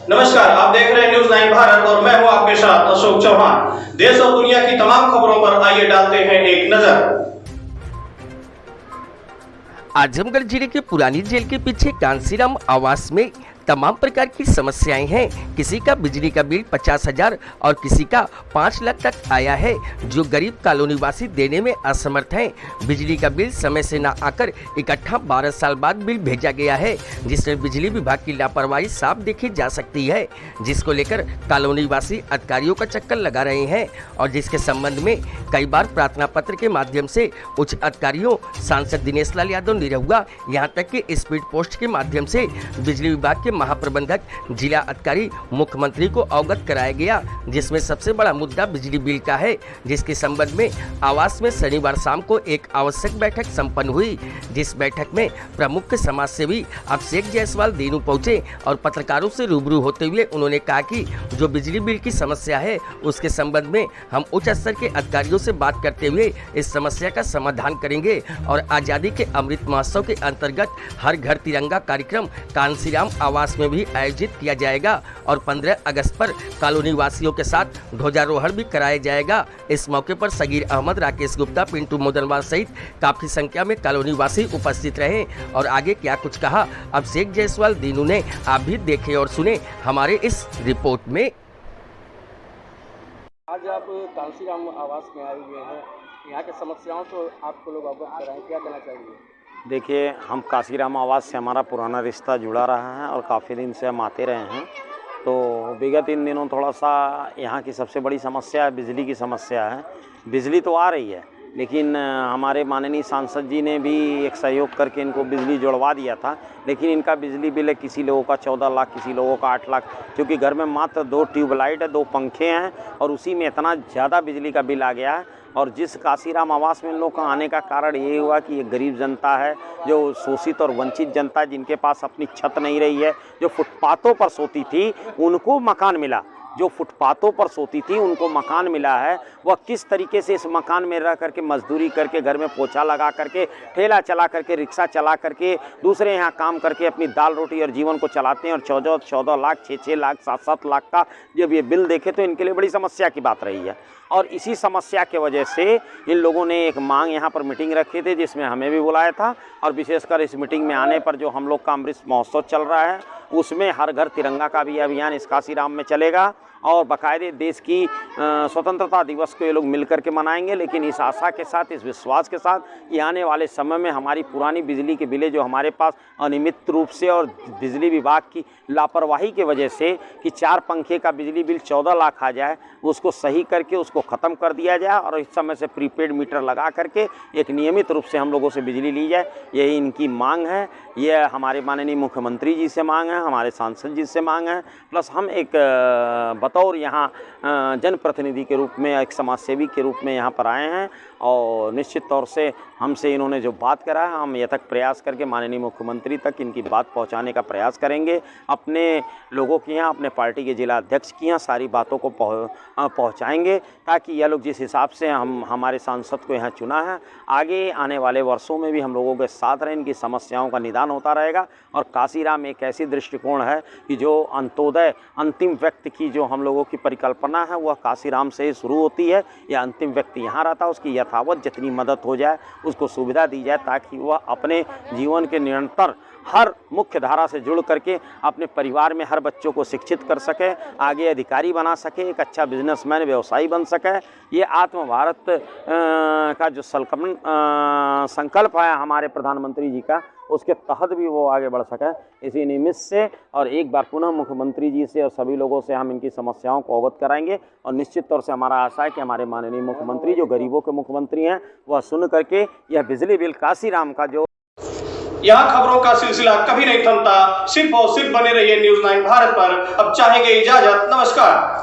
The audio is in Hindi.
नमस्कार, आप देख रहे हैं न्यूज 9 भारत और मैं हूं आपके साथ अशोक चौहान। देश और दुनिया की तमाम खबरों पर आइए डालते हैं एक नजर। आजमगढ़ जिले के पुरानी जेल के पीछे कांसीराम आवास में तमाम प्रकार की समस्याएं हैं। किसी का बिजली का बिल 50,000 और किसी का 5 लाख तक आया है, जो गरीब कॉलोनी वासी देने में असमर्थ हैं। बिजली का बिल समय से न आकर इकट्ठा 12 साल बाद बिल भेजा गया है, जिसमें बिजली विभाग की लापरवाही साफ देखी जा सकती है, जिसको लेकर कॉलोनी वासी अधिकारियों का चक्कर लगा रहे हैं और जिसके संबंध में कई बार प्रार्थना पत्र के माध्यम से उच्च अधिकारियों, सांसद दिनेश लाल यादव निरहुआ, यहाँ तक कि स्पीड पोस्ट के माध्यम से बिजली विभाग के महाप्रबंधक, जिला अधिकारी, मुख्यमंत्री को अवगत कराया गया। जिसमें सबसे बड़ा मुद्दा बिजली बिल का है, जिसके संबंध में आवास में शनिवार शाम को एक आवश्यक बैठक संपन्न हुई। जिस बैठक में प्रमुख समाज सेवी अभिषेक जायसवाल देनू पहुंचे और पत्रकारों से रूबरू होते हुए उन्होंने कहा कि जो बिजली बिल की समस्या है उसके संबंध में हम उच्च स्तर के अधिकारियों से बात करते हुए इस समस्या का समाधान करेंगे और आज़ादी के अमृत महोत्सव के अंतर्गत हर घर तिरंगा कार्यक्रम कांसीराम आवास में भी आयोजित किया जाएगा और 15 अगस्त पर कॉलोनी वासियों के साथ ध्वजारोहण भी कराया जाएगा। इस मौके पर सगीर अहमद, राकेश गुप्ता, पिंटू मोदनवाल सहित काफी संख्या में कॉलोनी वासी उपस्थित रहे और आगे क्या कुछ कहा अभिषेक जायसवाल दीनू ने, आप भी देखें और सुने हमारे इस रिपोर्ट में। आज आप कांसीराम आवास में आए हुए हैं, यहाँ की समस्याओं को आपको लोग अवगत कराएं, क्या कहना चाहिए? देखिए, हम कांसीराम आवास से हमारा पुराना रिश्ता जुड़ा रहा है और काफ़ी दिन से हम आते रहे हैं। तो विगत इन दिनों थोड़ा सा यहाँ की सबसे बड़ी समस्या है, बिजली की समस्या है। बिजली तो आ रही है, लेकिन हमारे माननीय सांसद जी ने भी एक सहयोग करके इनको बिजली जुड़वा दिया था, लेकिन इनका बिजली बिल है किसी लोगों का 14 लाख, किसी लोगों का 8 लाख, क्योंकि घर में मात्र 2 ट्यूबलाइट है, 2 पंखे हैं और उसी में इतना ज़्यादा बिजली का बिल आ गया है। और जिस कांसीराम आवास में इन लोगों का आने का कारण ये हुआ कि ये गरीब जनता है, जो शोषित और वंचित जनता है, जिनके पास अपनी छत नहीं रही है, जो फुटपाथों पर सोती थी उनको मकान मिला, जो फुटपाथों पर सोती थी उनको मकान मिला है। वह किस तरीके से इस मकान में रह करके मजदूरी करके, घर में पोछा लगा करके, ठेला चला करके, रिक्शा चला करके, दूसरे यहाँ काम करके अपनी दाल रोटी और जीवन को चलाते हैं और 14 लाख, 6 लाख, 7 लाख का जब ये बिल देखे तो इनके लिए बड़ी समस्या की बात रही है। और इसी समस्या के वजह से इन लोगों ने एक मांग यहाँ पर मीटिंग रखी थी, जिसमें हमें भी बुलाया था और विशेषकर इस मीटिंग में आने पर जो हम लोग का अमृत महोत्सव चल रहा है उसमें हर घर तिरंगा का भी अभियान इस कांसीराम में चलेगा और बाकायदे देश की स्वतंत्रता दिवस को ये लोग मिलकर के मनाएंगे। लेकिन इस आशा के साथ, इस विश्वास के साथ कि आने वाले समय में हमारी पुरानी बिजली के बिलें जो हमारे पास अनियमित रूप से और बिजली विभाग की लापरवाही के वजह से कि 4 पंखे का बिजली बिल 14 लाख आ जाए, उसको सही करके उसको ख़त्म कर दिया जाए और इस समय से प्रीपेड मीटर लगा करके एक नियमित रूप से हम लोगों से बिजली ली जाए। यही इनकी मांग है, ये हमारे माननीय मुख्यमंत्री जी से मांग है, हमारे सांसद जी से मांग है, प्लस हम एक बतौर यहाँ जनप्रतिनिधि के रूप में, एक समाजसेवी के रूप में यहाँ पर आए हैं और निश्चित तौर से हमसे इन्होंने जो बात करा है हम यह तक प्रयास करके माननीय मुख्यमंत्री तक इनकी बात पहुँचाने का प्रयास करेंगे। अपने लोगों के यहाँ, अपने पार्टी के जिला अध्यक्ष के यहाँ सारी बातों को पहुँचाएँगे ताकि यह लोग जिस हिसाब से हमारे सांसद को यहाँ चुना है, आगे आने वाले वर्षों में भी हम लोगों के साथ रहें, इनकी समस्याओं का निदान होता रहेगा। और कांसीराम एक ऐसी दृष्टिकोण है कि जो अंत्योदय, अंतिम व्यक्ति की जो हम लोगों की परिकल्पना है वह कांसीराम से ही शुरू होती है। यह अंतिम व्यक्ति यहाँ रहता है, उसकी यथावत जितनी मदद हो जाए, उसको सुविधा दी जाए ताकि वह अपने जीवन के निरंतर हर मुख्य धारा से जुड़ करके अपने परिवार में हर बच्चों को शिक्षित कर सके, आगे अधिकारी बना सके, एक अच्छा बिजनेसमैन, व्यवसायी बन सके। ये आत्म भारत का जो संकल्प है हमारे प्रधानमंत्री जी का, उसके तहत भी वो आगे बढ़ सके। इसी निमित्त से और एक बार पुनः मुख्यमंत्री जी से और सभी लोगों से हम इनकी समस्याओं को अवगत कराएंगे और निश्चित तौर से हमारा आशा है कि हमारे माननीय मुख्यमंत्री जो गरीबों के मुख्यमंत्री हैं वह सुन करके यह बिजली बिल कांसीराम का जो यहाँ खबरों का सिलसिला कभी नहीं थमता, सिर्फ और सिर्फ बने रहिए न्यूज 9 भारत पर। अब चाहेंगे इजाजत, नमस्कार।